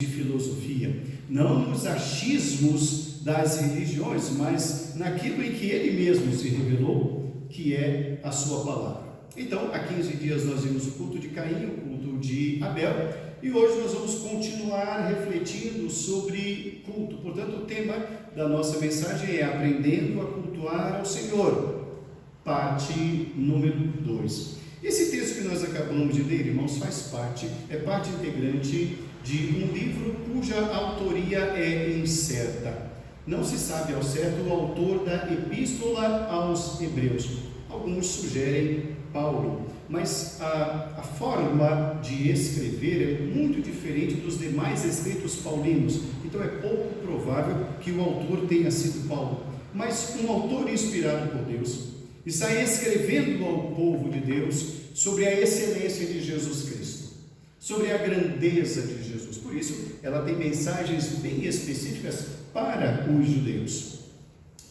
de filosofia, não nos achismos das religiões, mas naquilo em que ele mesmo se revelou, que é a sua palavra. Então, há 15 dias nós vimos o culto de Caim, o culto de Abel, e hoje nós vamos continuar refletindo sobre culto. Portanto, o tema da nossa mensagem é Aprendendo a Cultuar ao Senhor, parte número 2. Esse texto que nós acabamos de ler, irmãos, é parte integrante de um livro cuja autoria é incerta. Não se sabe ao certo o autor da Epístola aos Hebreus. Alguns sugerem Paulo, mas a forma de escrever é muito diferente dos demais escritos paulinos, então é pouco provável que o autor tenha sido Paulo. Mas um autor inspirado por Deus está escrevendo ao povo de Deus sobre a excelência de Jesus Cristo, sobre a grandeza de Jesus. Por isso, ela tem mensagens bem específicas para os judeus.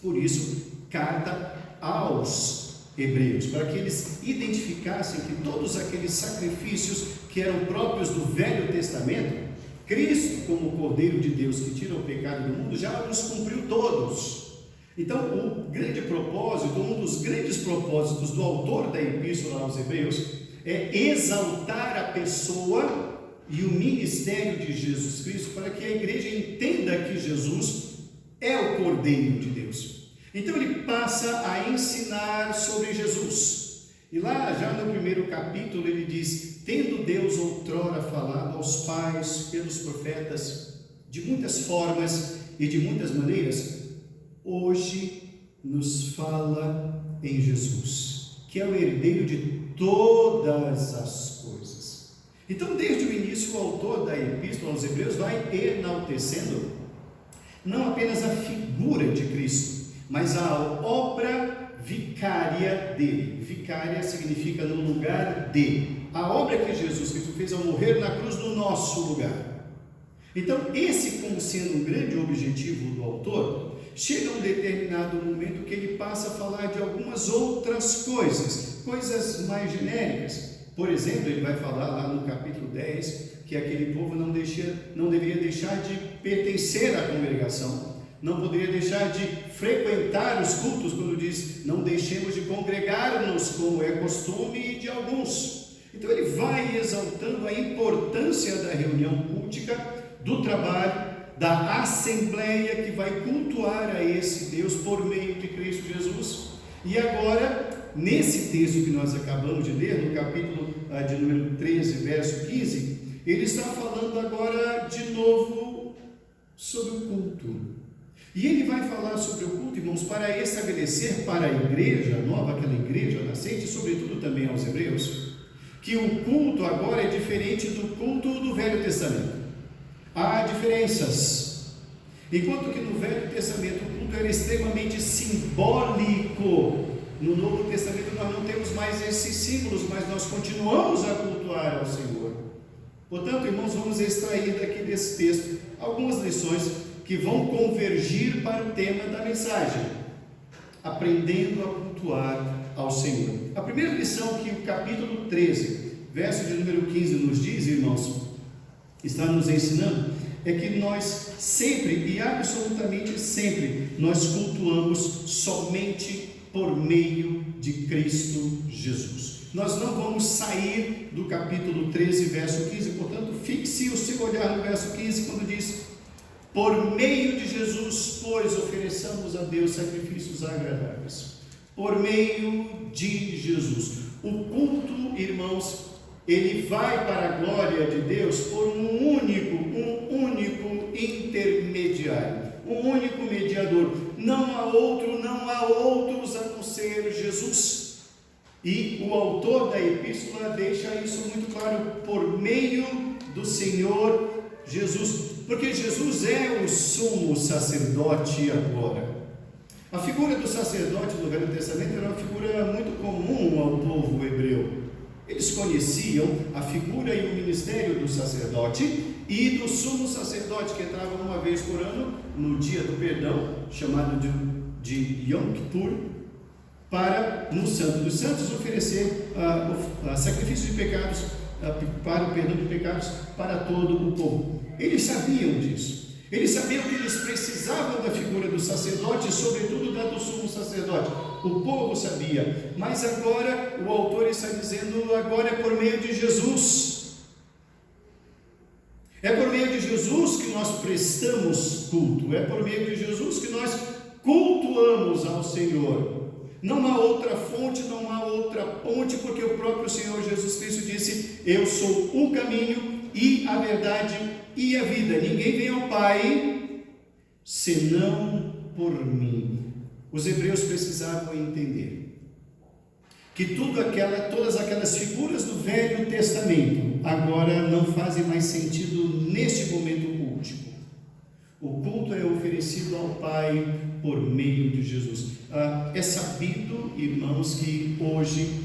Por isso, carta aos Hebreus, para que eles identificassem que todos aqueles sacrifícios que eram próprios do Velho Testamento, Cristo, como o Cordeiro de Deus que tira o pecado do mundo, já os cumpriu todos. Então, um dos grandes propósitos do autor da Epístola aos Hebreus é exaltar a pessoa e o ministério de Jesus Cristo, para que a igreja entenda que Jesus é o Cordeiro de Deus. Então ele passa a ensinar sobre Jesus. E lá, já no primeiro capítulo, ele diz: tendo Deus outrora falado aos pais pelos profetas, de muitas formas e de muitas maneiras, hoje nos fala em Jesus, que é o herdeiro de todas as coisas. Então, desde o início, o autor da Epístola aos Hebreus vai enaltecendo não apenas a figura de Cristo, mas a obra vicária dele. Vicária significa no lugar de. A obra que Jesus Cristo fez ao morrer na cruz no nosso lugar. Então, esse como sendo um grande objetivo do autor, chega um determinado momento que ele passa a falar de algumas outras coisas mais genéricas. Por exemplo, ele vai falar lá no capítulo 10 que aquele povo não deveria deixar de pertencer à congregação, não poderia deixar de frequentar os cultos, quando diz: não deixemos de congregar-nos, como é costume de alguns. Então ele vai exaltando a importância da reunião cultica, do trabalho, da assembleia que vai cultuar a esse Deus por meio de Cristo Jesus. E agora, nesse texto que nós acabamos de ler, no capítulo de número 13, verso 15, ele está falando agora de novo sobre o culto. E ele vai falar sobre o culto, irmãos, para estabelecer para a igreja nova, aquela igreja nascente, sobretudo também aos hebreus, que o culto agora é diferente do culto do Velho Testamento. Há diferenças. Enquanto que no Velho Testamento o culto era extremamente simbólico, no Novo Testamento nós não temos mais esses símbolos, mas nós continuamos a cultuar ao Senhor. Portanto, irmãos, vamos extrair daqui desse texto algumas lições que vão convergir para o tema da mensagem: aprendendo a cultuar ao Senhor. A primeira lição que o capítulo 13, verso de número 15 nos diz, irmãos, está nos ensinando, é que nós sempre e absolutamente sempre nós cultuamos somente por meio de Cristo Jesus. Nós não vamos sair do capítulo 13, verso 15, portanto, fixe o seu olhar no verso 15, quando diz: por meio de Jesus, pois, ofereçamos a Deus sacrifícios agradáveis. Por meio de Jesus. O culto, irmãos, ele vai para a glória de Deus por um único intermediário, um único mediador. Não há outros a não ser Jesus. E o autor da epístola deixa isso muito claro: por meio do Senhor Jesus, porque Jesus é o sumo sacerdote agora. A figura do sacerdote do Velho Testamento era uma figura muito comum ao povo hebreu. Eles conheciam a figura e o ministério do sacerdote e do sumo sacerdote, que entrava uma vez por ano, no dia do perdão, chamado de Yom Kippur, para, no Santo dos Santos, oferecer sacrifício de pecados, para o perdão de pecados para todo o povo. Eles sabiam disso. Eles sabiam que eles precisavam da figura do sacerdote, sobretudo da do sumo sacerdote. O povo sabia, mas agora o autor está dizendo, agora é por meio de Jesus. É por meio de Jesus que nós prestamos culto, é por meio de Jesus que nós cultuamos ao Senhor. Não há outra fonte, não há outra ponte, porque o próprio Senhor Jesus Cristo disse: eu sou o caminho e a verdade e a vida. Ninguém vem ao Pai senão por mim. Os hebreus precisavam entender que todas aquelas figuras do Velho Testamento agora não fazem mais sentido neste momento cultico. O culto é oferecido ao Pai por meio de Jesus. É sabido, irmãos, que hoje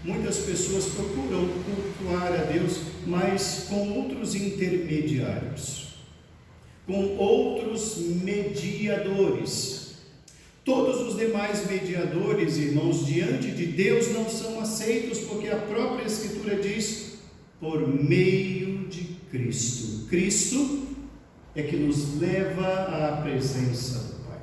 muitas pessoas procuram cultuar a Deus, mas com outros intermediários, com outros mediadores. Todos os demais mediadores, irmãos, diante de Deus não são aceitos, porque a própria Escritura diz: por meio de Cristo. Cristo é que nos leva à presença do Pai.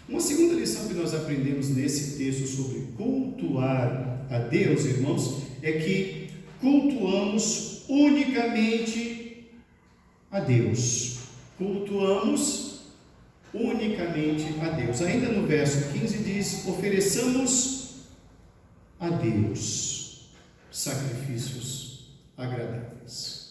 Uma segunda lição que nós aprendemos nesse texto sobre cultuar a Deus, irmãos, é que cultuamos unicamente a Deus. Cultuamos unicamente a Deus. Ainda no verso 15 diz: ofereçamos a Deus sacrifícios agradáveis.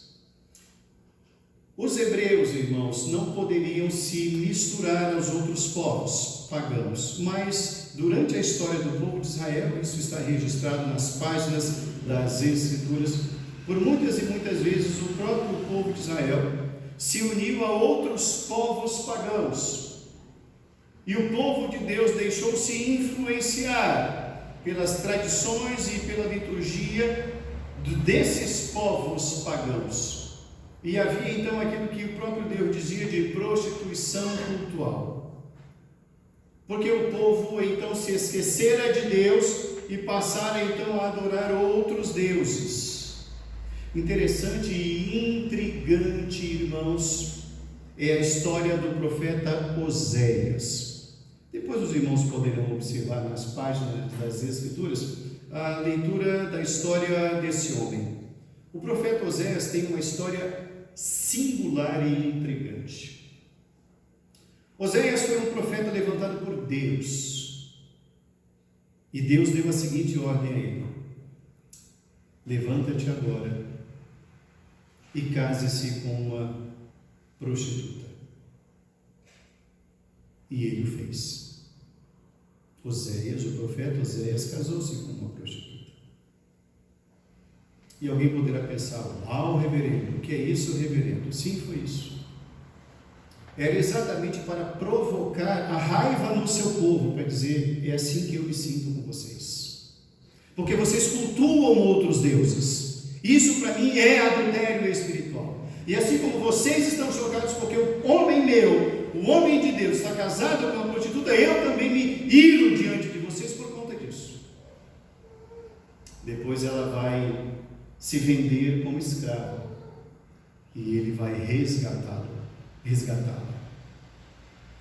Os hebreus, irmãos, não poderiam se misturar aos outros povos pagãos, mas durante a história do povo de Israel, isso está registrado nas páginas das Escrituras, por muitas e muitas vezes o próprio povo de Israel se uniu a outros povos pagãos, e o povo de Deus deixou-se influenciar pelas tradições e pela liturgia desses povos pagãos. E havia então aquilo que o próprio Deus dizia de prostituição cultual, porque o povo então se esquecera de Deus e passara então a adorar outros deuses. Interessante e intrigante, irmãos, é a história do profeta Oséias. Depois os irmãos poderão observar nas páginas das Escrituras a leitura da história desse homem. O profeta Oséias tem uma história singular e intrigante. Oséias foi um profeta levantado por Deus, e Deus deu a seguinte ordem a ele: levanta-te agora e case-se com uma prostituta. E ele o fez. Oséias, o profeta Oséias, casou-se com uma prostituta. E alguém poderá pensar: uau, reverendo, o que é isso, reverendo? Sim, foi isso. Era exatamente para provocar a raiva no seu povo, para dizer: é assim que eu me sinto com vocês, porque vocês cultuam outros deuses. Isso para mim é adultério espiritual. E assim como vocês estão chocados porque o homem meu, o homem de Deus, está casado com uma prostituta, eu também me iro diante de vocês por conta disso. Depois ela vai se vender como escrava, e ele vai resgatá-la.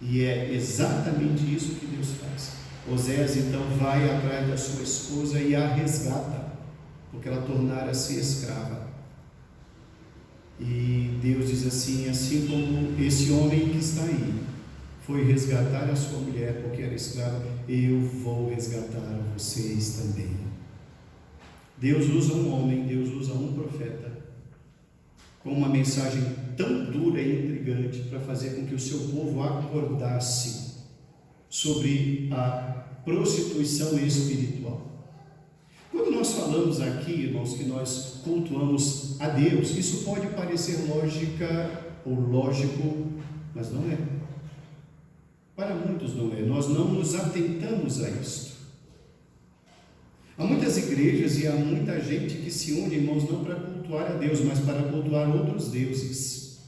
E é exatamente isso que Deus faz. Oséias então vai atrás da sua esposa e a resgata, porque ela tornara-se escrava. E Deus diz assim como esse homem que está aí foi resgatar a sua mulher porque era escrava, eu vou resgatar vocês também. Deus usa um homem, Deus usa um profeta com uma mensagem tão dura e intrigante para fazer com que o seu povo acordasse sobre a prostituição espiritual. Quando nós falamos aqui, irmãos, que nós cultuamos a Deus, isso pode parecer lógica ou lógico, mas não é. Para muitos não é. Nós não nos atentamos a isto. Há muitas igrejas e há muita gente que se une, irmãos, não para cultuar a Deus, mas para cultuar outros deuses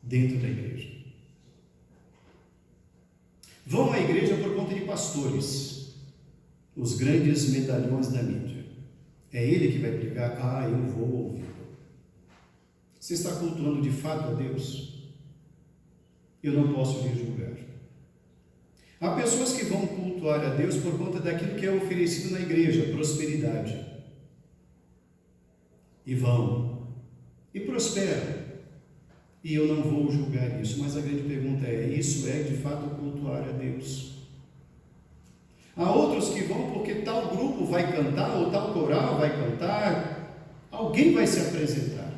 dentro da igreja. Vão à igreja por conta de pastores, os grandes medalhões da mídia. É ele que vai pregar, eu vou ouvir. Você está cultuando de fato a Deus? Eu não posso lhe julgar. Há pessoas que vão cultuar a Deus por conta daquilo que é oferecido na igreja, prosperidade. E vão. E prosperam. E eu não vou julgar isso. Mas a grande pergunta é, isso é de fato cultuar a Deus? Há outros que vão porque tal grupo vai cantar, ou tal coral vai cantar, alguém vai se apresentar.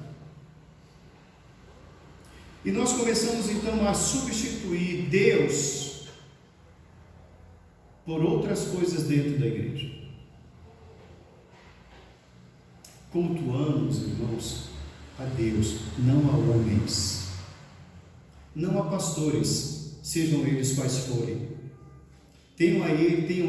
E nós começamos então a substituir Deus por outras coisas dentro da igreja. Cultuamos, irmãos, a Deus, não a homens, não a pastores, sejam eles quais forem. Tenham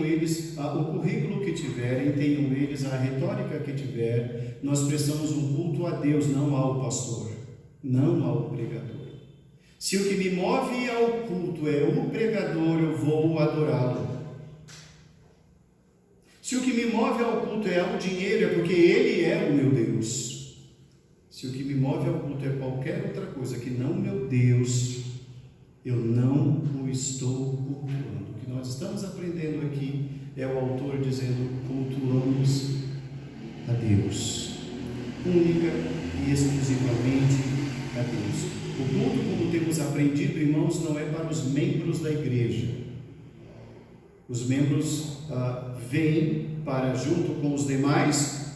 eles o currículo que tiverem, tenham eles a retórica que tiver, nós prestamos um culto a Deus, não ao pastor, não ao pregador. Se o que me move ao culto é o pregador, eu vou adorá-lo. Se o que me move ao culto é o dinheiro, é porque ele é o meu Deus. Se o que me move ao culto é qualquer outra coisa que não meu Deus, eu não o estou cultuando. O que nós estamos aprendendo aqui é o autor dizendo: cultuamos a Deus, única e exclusivamente a Deus. O culto, como temos aprendido, irmãos, não é para os membros da igreja. Os membros vêm para, junto com os demais,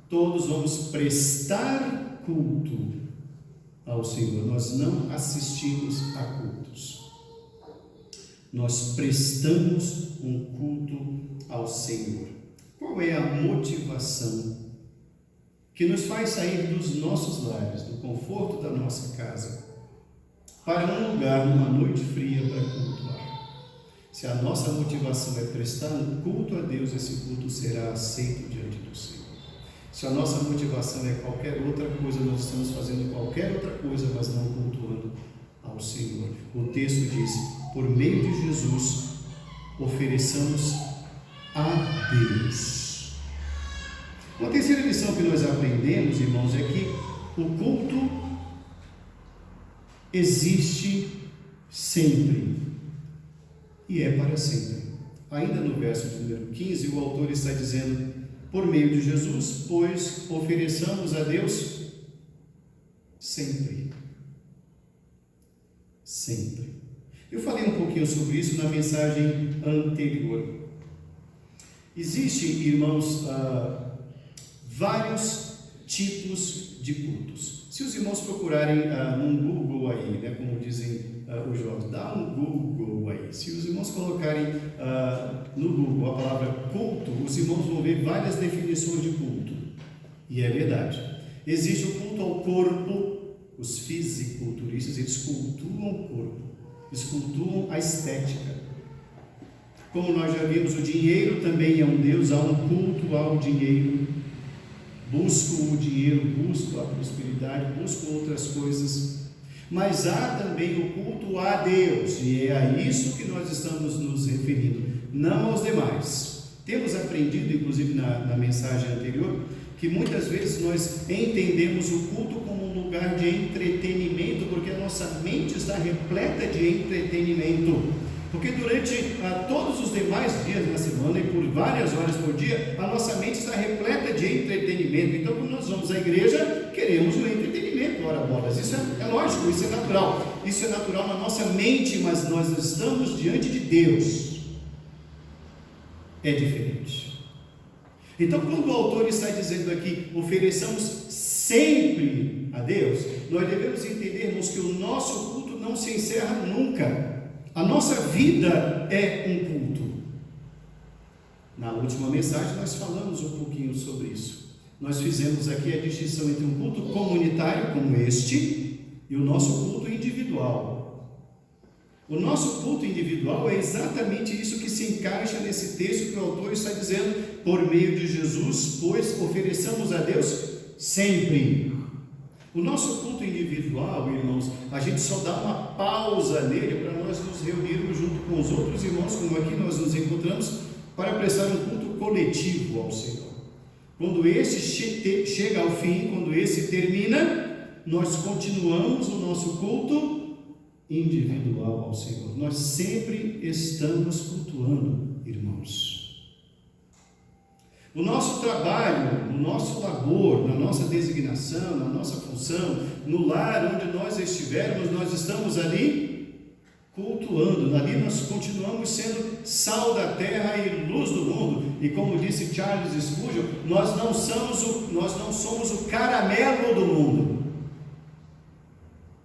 todos vamos prestar culto ao Senhor. Nós não assistimos a cultos. Nós prestamos um culto ao Senhor. Qual é a motivação que nos faz sair dos nossos lares, do conforto da nossa casa, para um lugar numa noite fria para cultuar? Se a nossa motivação é prestar um culto a Deus, esse culto será aceito diante do Senhor. Se a nossa motivação é qualquer outra coisa, nós estamos fazendo qualquer outra coisa, mas não cultuando ao Senhor. O texto diz: por meio de Jesus, ofereçamos a Deus. Uma terceira lição que nós aprendemos, irmãos, é que o culto existe sempre e é para sempre. Ainda no verso número 15, o autor está dizendo: por meio de Jesus, pois ofereçamos a Deus sempre. Sempre. Eu falei um pouquinho sobre isso na mensagem anterior. Existem, irmãos, vários tipos de cultos. Se os irmãos procurarem no Google aí, né, como dizem os jovens, dá um Google aí. Se os irmãos colocarem no Google a palavra culto, os irmãos vão ver várias definições de culto. E é verdade. Existe o culto ao corpo. Os fisiculturistas, eles cultuam o corpo, eles cultuam a estética. Como nós já vimos, o dinheiro também é um Deus, há um culto ao dinheiro. Busco o dinheiro, busco a prosperidade, busco outras coisas. Mas há também o culto a Deus, e é a isso que nós estamos nos referindo, não aos demais. Temos aprendido, inclusive na mensagem anterior, que muitas vezes nós entendemos o culto como um lugar de entretenimento, porque a nossa mente está repleta de entretenimento. Porque durante todos os demais dias na semana e por várias horas por dia, a nossa mente está repleta de entretenimento. Então, quando nós vamos à igreja, queremos um entretenimento, ora bolas. Isso é lógico, isso é natural. Isso é natural na nossa mente, mas nós estamos diante de Deus. É diferente. Então, quando o autor está dizendo aqui, ofereçamos sempre a Deus, nós devemos entendermos que o nosso culto não se encerra nunca. A nossa vida é um culto. Na última mensagem nós falamos um pouquinho sobre isso. Nós fizemos aqui a distinção entre um culto comunitário como este e o nosso culto individual. O nosso culto individual é exatamente isso que se encaixa nesse texto que o autor está dizendo: por meio de Jesus, pois ofereçamos a Deus sempre. O nosso culto individual, irmãos, a gente só dá uma pausa nele para nós nos reunirmos junto com os outros irmãos, como aqui nós nos encontramos, para prestar um culto coletivo ao Senhor. Quando esse chega ao fim, quando esse termina, nós continuamos o nosso culto individual ao Senhor. Nós sempre estamos cultuando, irmãos. O nosso trabalho, no nosso labor, na nossa designação, na nossa função, no lar onde nós estivermos, nós estamos ali cultuando. Ali nós continuamos sendo sal da terra e luz do mundo. E como disse Charles Spurgeon, nós não somos o caramelo do mundo.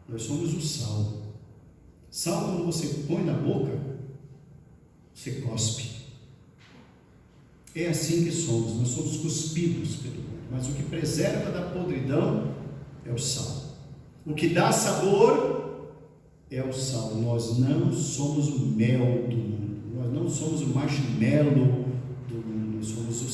Nós somos o sal. Sal, quando você põe na boca, você cospe. É assim que somos, nós somos cuspidos pelo mundo, mas o que preserva da podridão é o sal. O que dá sabor é o sal. Nós não somos o mel do mundo, nós não somos o marshmallow do mundo, nós somos o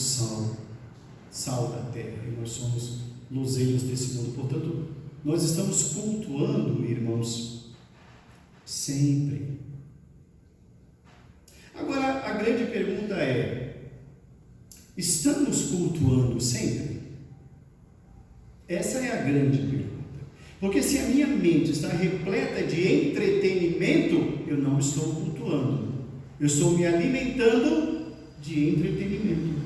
sal da terra, e nós somos luzeiros desse mundo. Portanto, nós estamos cultuando, irmãos, sempre. Agora, a grande pergunta é: estamos cultuando sempre? Essa é a grande pergunta. Porque se a minha mente está repleta de entretenimento, eu não estou cultuando. Eu estou me alimentando de entretenimento.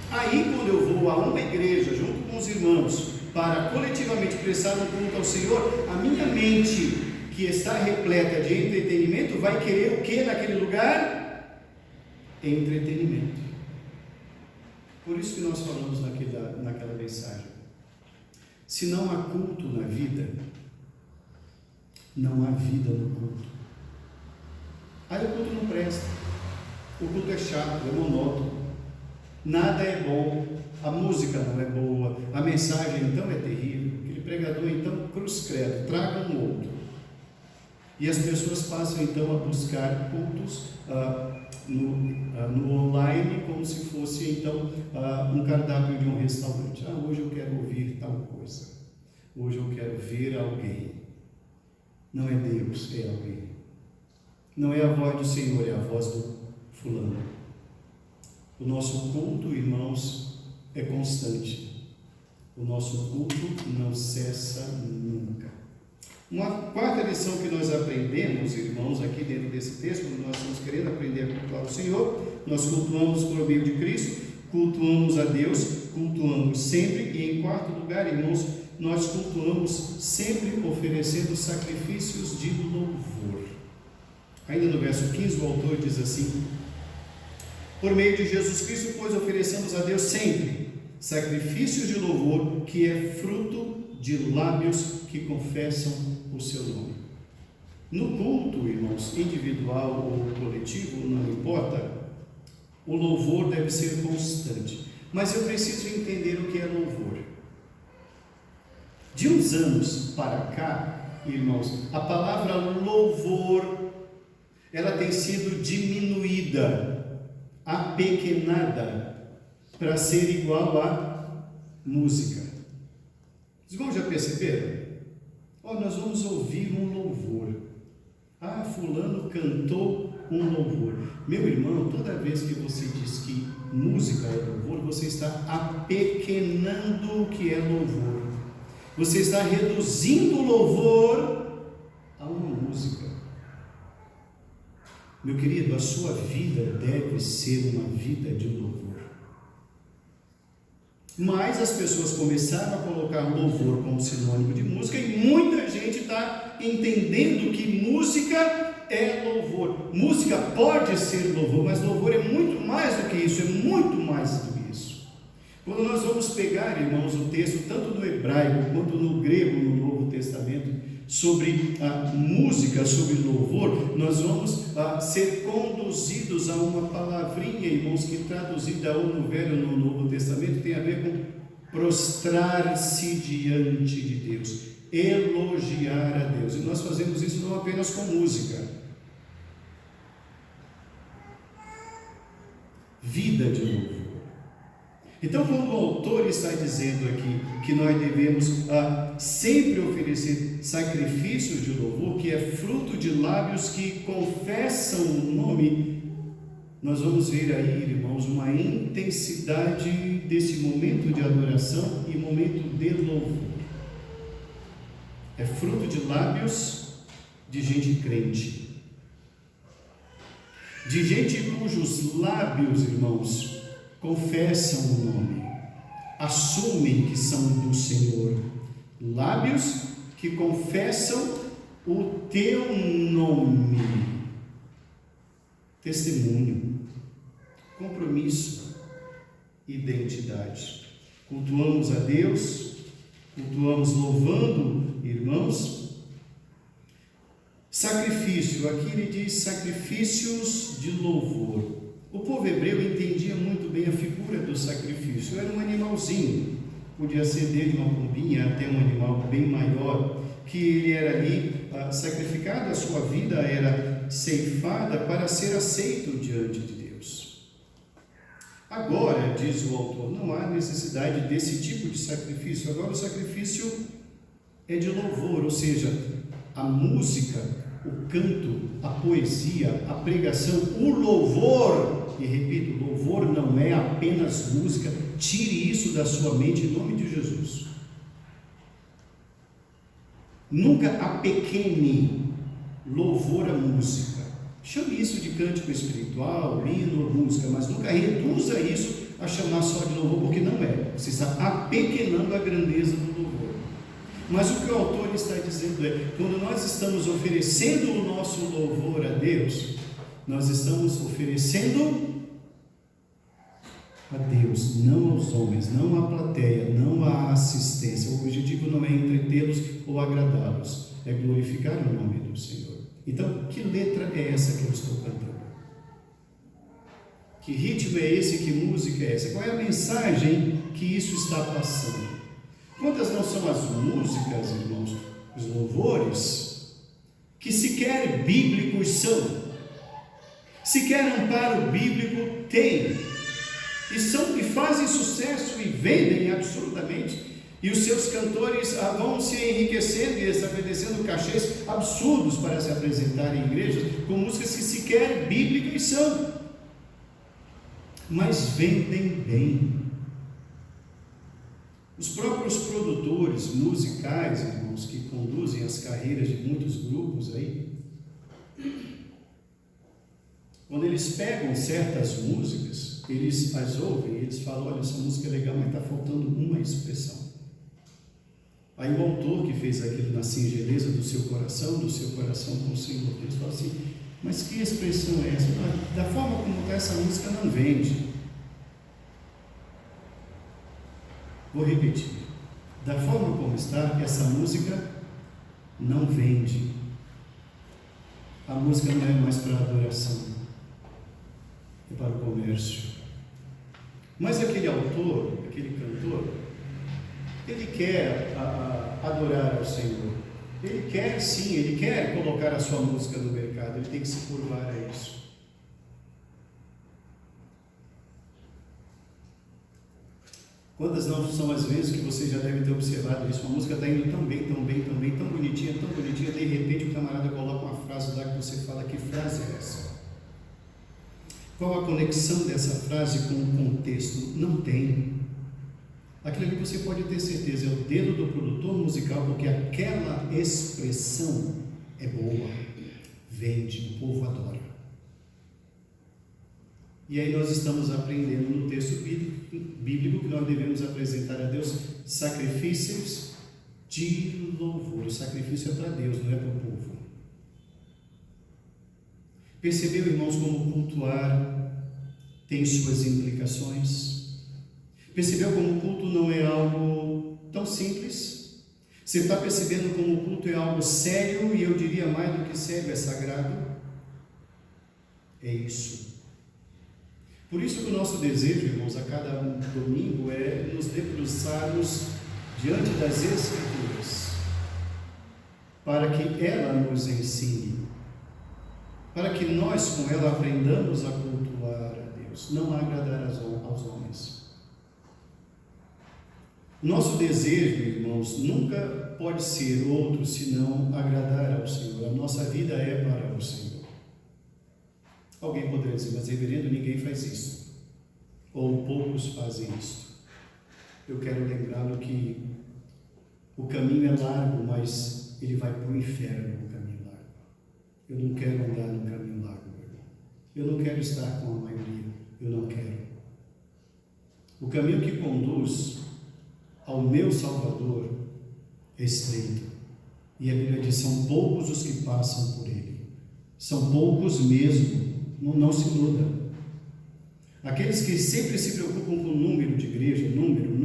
Aí, quando eu vou a uma igreja, junto com os irmãos, para coletivamente prestar um culto ao Senhor, a minha mente, que está repleta de entretenimento, vai querer o que naquele lugar? Entretenimento. Por isso que nós falamos naquela mensagem. Se não há culto na vida, não há vida no culto. Aí o culto não presta. O culto é chato, é monótono. Nada é bom. A música não é boa. A mensagem então é terrível. Aquele pregador então, cruz credo, traga um outro. E as pessoas passam então a buscar cultos no online, como se fosse então um cardápio de um restaurante. Hoje eu quero ouvir tal coisa, hoje eu quero ver alguém. Não é Deus, é alguém. Não é a voz do Senhor, é a voz do fulano. O nosso culto, irmãos, é constante. O nosso culto não cessa nunca. Uma quarta lição que nós aprendemos, irmãos, aqui dentro desse texto, quando nós estamos querendo aprender a cultuar o Senhor, nós cultuamos por meio de Cristo, cultuamos a Deus, cultuamos sempre, e em quarto lugar, irmãos, nós cultuamos sempre oferecendo sacrifícios de louvor. Ainda no verso 15, o autor diz assim: por meio de Jesus Cristo, pois oferecemos a Deus sempre sacrifícios de louvor, que é fruto de lábios que confessam o seu nome. No culto, irmãos, individual ou coletivo, não importa, o louvor deve ser constante. Mas eu preciso entender o que é louvor. De uns anos para cá, irmãos, a palavra louvor, ela tem sido diminuída, apequenada, para ser igual a música. Os irmãos já perceberam? Nós vamos ouvir um louvor. Fulano cantou um louvor. Meu irmão, toda vez que você diz que música é louvor, você está apequenando o que é louvor. Você está reduzindo o louvor a uma música. Meu querido, a sua vida deve ser uma vida de louvor. Mas as pessoas começaram a colocar louvor como sinônimo de música, e muita gente está entendendo que música é louvor. Música pode ser louvor, mas louvor é muito mais do que isso, é muito mais do que isso. Quando nós vamos pegar, irmãos, o texto, tanto no hebraico quanto no grego, no Novo Testamento, sobre a música, sobre louvor, nós vamos ser conduzidos a uma palavrinha, irmãos, que traduzida ou no Velho ou no Novo Testamento tem a ver com prostrar-se diante de Deus, elogiar a Deus. E nós fazemos isso não apenas com música. Vida de louvor. Então, quando o autor está dizendo aqui que nós devemos sempre oferecer sacrifícios de louvor, que é fruto de lábios que confessam o nome, nós vamos ver aí, irmãos, uma intensidade desse momento de adoração e momento de louvor. é fruto de lábios de gente crente, de gente cujos lábios, irmãos, confessam o nome, assumem que são do Senhor, lábios que confessam o teu nome, testemunho, compromisso, identidade. Cultuamos a Deus, cultuamos louvando, irmãos. Sacrifício, aqui ele diz sacrifícios de louvor. O povo hebreu entendia muito bem a figura do sacrifício. Era um animalzinho, podia ser desde uma pombinha até um animal bem maior, que ele era ali sacrificado, a sua vida era ceifada para ser aceito diante de Deus. Agora, diz o autor, não há necessidade desse tipo de sacrifício. Agora o sacrifício é de louvor, ou seja, a música, o canto, a poesia, a pregação, o louvor, e repito, louvor não é apenas música, tire isso da sua mente em nome de Jesus. Nunca apequene louvor à música. Chame isso de cântico espiritual, hino, música, mas nunca reduza isso a chamar só de louvor, porque não é. Você está apequenando a grandeza do louvor. Mas o que o autor está dizendo é, quando nós estamos oferecendo o nosso louvor a Deus, nós estamos oferecendo a Deus, não aos homens, não à plateia, não à assistência. O objetivo não é entretê-los ou agradá-los, é glorificar o nome do Senhor. Então, que letra é essa que eu estou cantando? Que ritmo é esse? Que música é essa? Qual é a mensagem que isso está passando? Quantas não são as músicas, irmãos, os louvores, que sequer bíblicos são, sequer amparo bíblico têm, e fazem sucesso e vendem absurdamente, e os seus cantores vão se enriquecendo e estabelecendo cachês absurdos para se apresentar em igrejas, com músicas que sequer bíblicas são, mas vendem bem. Os próprios produtores musicais, irmãos, que conduzem as carreiras de muitos grupos aí, quando eles pegam certas músicas, eles as ouvem e eles falam, olha, essa música é legal, mas está faltando uma expressão. Aí o autor que fez aquilo na singeleza do seu coração com o Senhor, eles falam assim, mas que expressão é essa? Da forma como está essa música não vende. Vou repetir, da forma como está, essa música não vende. A música não é mais para adoração, é para o comércio. Mas aquele autor, aquele cantor, ele quer adorar ao Senhor. Ele quer sim, ele quer colocar a sua música no mercado, ele tem que se curvar a isso. Quantas não são as vezes que vocês já devem ter observado isso? A música está indo tão bem, tão bonitinha, de repente o camarada coloca uma frase lá que você fala, que frase é essa? Qual a conexão dessa frase com o contexto? Não tem. Aquilo que você pode ter certeza é o dedo do produtor musical, porque aquela expressão é boa, vende, o povo adora. E aí nós estamos aprendendo no texto bíblico que nós devemos apresentar a Deus sacrifícios de louvor. O sacrifício é para Deus, não é para o povo. Percebeu, irmãos, como cultuar tem suas implicações? Percebeu como o culto não é algo tão simples? Você está percebendo como o culto é algo sério, e eu diria mais do que sério, é sagrado? É isso. Por isso que o nosso desejo, irmãos, a cada domingo é nos debruçarmos diante das Escrituras, para que ela nos ensine, para que nós com ela aprendamos a cultuar a Deus, não a agradar aos homens. Nosso desejo, irmãos, nunca pode ser outro senão agradar ao Senhor. A nossa vida é para o Senhor. Alguém poderia dizer, mas reverendo, ninguém faz isso, ou poucos fazem isso. Eu quero lembrá-lo que o caminho é largo, mas ele vai para o inferno no caminho largo. Eu não quero andar no caminho largo, meu irmão. Eu não quero estar com a maioria. Eu não quero. O caminho que conduz ao meu Salvador é estreito. E a Bíblia diz, são poucos os que passam por ele. São poucos mesmo. Não se iluda. Aqueles que sempre se preocupam com o número de igreja, número,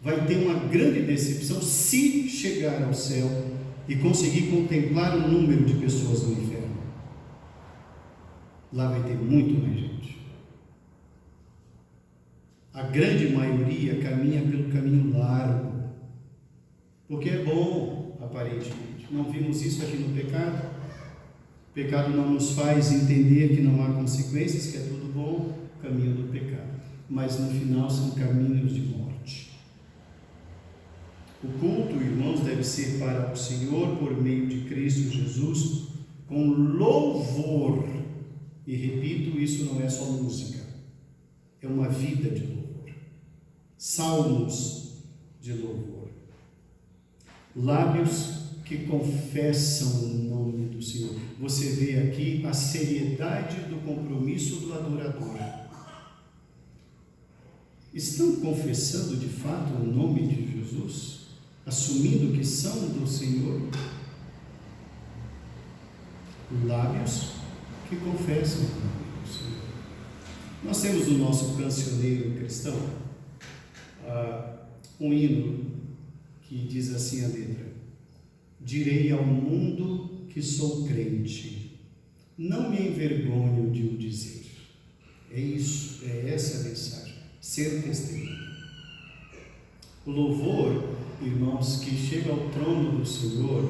vai ter uma grande decepção se chegar ao céu e conseguir contemplar o número de pessoas no inferno. Lá vai ter muito mais gente. A grande maioria caminha pelo caminho largo, porque é bom, aparentemente. Não vimos isso aqui no pecado? O pecado não nos faz entender que não há consequências, que é tudo bom, caminho do pecado. Mas no final são caminhos de morte. O culto, irmãos, deve ser para o Senhor por meio de Cristo Jesus, com louvor. E repito, isso não é só música, é uma vida de louvor. Salmos de louvor. Lábios que confessam o nome do Senhor. Você vê aqui a seriedade do compromisso do adorador. Estão confessando de fato o nome de Jesus? Assumindo que são do Senhor? Lábios que confessam o nome do Senhor. Nós temos no nosso cancioneiro cristão um hino que diz assim a letra: direi ao mundo que sou crente, não me envergonho de o dizer. É isso, é essa a mensagem, ser testemunho. O louvor, irmãos, que chega ao trono do Senhor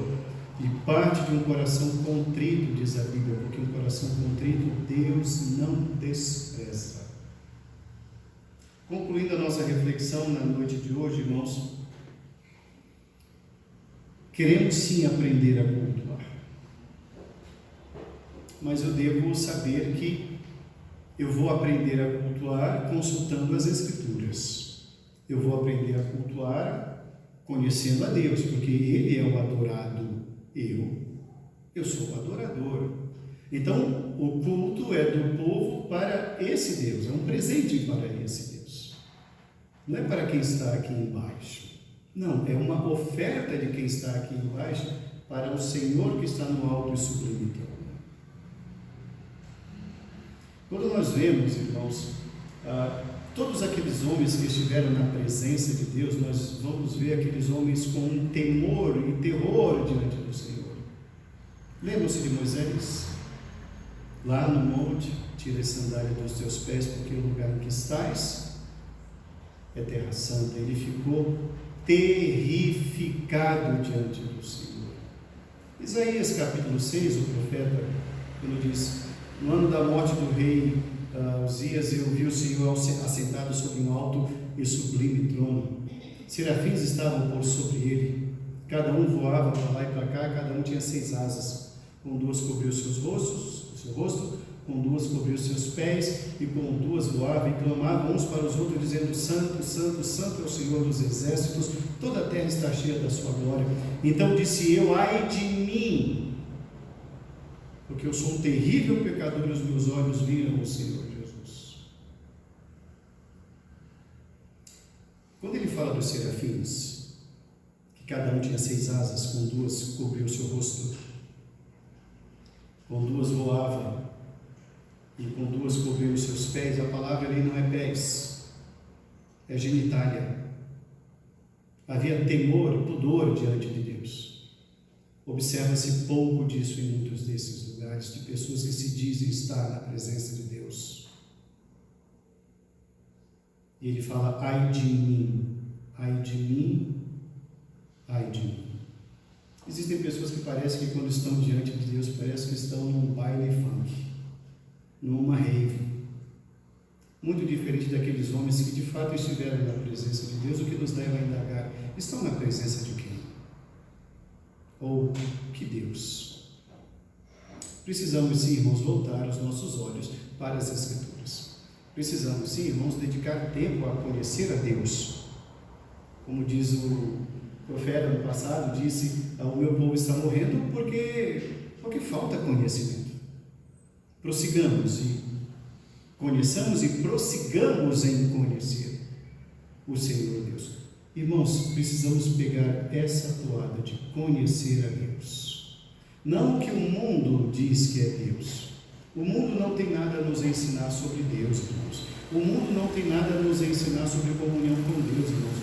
e parte de um coração contrito, diz a Bíblia, porque um coração contrito Deus não despreza. Concluindo a nossa reflexão na noite de hoje, irmãos, queremos sim aprender a cultuar, mas eu devo saber que eu vou aprender a cultuar consultando as Escrituras. Eu vou aprender a cultuar conhecendo a Deus, porque Ele é o adorado, eu sou o adorador. Então, o culto é do povo para esse Deus, é um presente para esse Deus. Não é para quem está aqui embaixo. Não, é uma oferta de quem está aqui embaixo para o Senhor que está no alto e sublime trono. Quando nós vemos, irmãos, todos aqueles homens que estiveram na presença de Deus, nós vamos ver aqueles homens com um temor e terror diante do Senhor. Lembram-se de Moisés? Lá no monte, tira a sandália dos teus pés, porque o lugar em que estás é terra santa. Ele ficou terrificado diante do Senhor. Isaías capítulo 6, o profeta, quando diz: no ano da morte do rei Uzias, eu vi o Senhor assentado sobre um alto e sublime trono. Serafins estavam por sobre ele, cada um voava para lá e para cá, cada um tinha 6 asas, com 2 cobriu o seu rosto, com 2 cobriu os seus pés, e com 2 voava e clamavam uns para os outros, dizendo: Santo, Santo, Santo é o Senhor dos exércitos, toda a terra está cheia da sua glória. Então disse eu: ai de mim, porque eu sou um terrível pecador e os meus olhos viram o Senhor Jesus. Quando ele fala dos serafins, que cada um tinha 6 asas, com 2 cobriu o seu rosto, com 2 voava e com 2 cobriu os seus pés, a palavra ali não é pés, é genitália. Havia temor, pudor diante de Deus. Observa-se pouco disso em muitos desses lugares, de pessoas que se dizem estar na presença de Deus. E ele fala: ai de mim, ai de mim, ai de mim. Existem pessoas que parecem que quando estão diante de Deus, parece que estão num baile funk, numa rave. Muito diferente daqueles homens que de fato estiveram na presença de Deus, o que nos leva a indagar: estão na presença de quem? Ou que Deus? Precisamos sim, irmãos, voltar os nossos olhos para as Escrituras. Precisamos sim, irmãos, dedicar tempo a conhecer a Deus. Como diz O profeta no passado disse: o meu povo está morrendo porque falta conhecimento. Prossigamos e conheçamos e prossigamos em conhecer o Senhor Deus. Irmãos, precisamos pegar essa toada de conhecer a Deus. Não o que o mundo diz que é Deus. O mundo não tem nada a nos ensinar sobre Deus, irmãos. O mundo não tem nada a nos ensinar sobre comunhão com Deus, irmãos.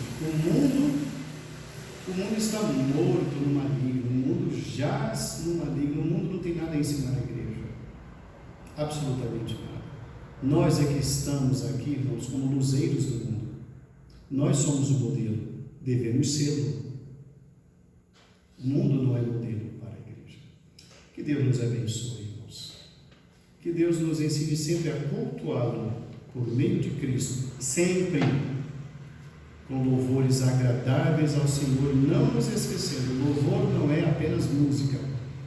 O mundo está morto no maligno, o mundo jaz no maligno, o mundo não tem nada a ensinar à igreja. Absolutamente nada. Nós é que estamos aqui, irmãos, como luzeiros do mundo. Nós somos o modelo, devemos ser. O mundo não é modelo para a igreja. Que Deus nos abençoe, irmãos. Que Deus nos ensine sempre a cultuá-lo por meio de Cristo, sempre com louvores agradáveis ao Senhor, não nos esquecendo. Louvor não é apenas música.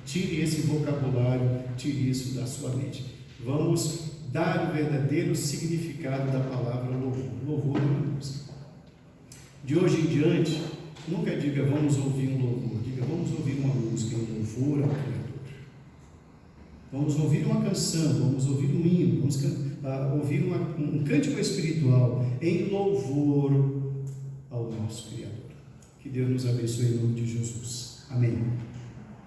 Tire esse vocabulário, tire isso da sua mente. Vamos dar o verdadeiro significado da palavra louvor. Louvor não é música. De hoje em diante, nunca diga vamos ouvir um louvor, diga vamos ouvir uma música em louvor ao Criador. Vamos ouvir uma canção, vamos ouvir um hino, vamos ouvir um cântico espiritual em louvor ao nosso Criador. Que Deus nos abençoe em nome de Jesus. Amém.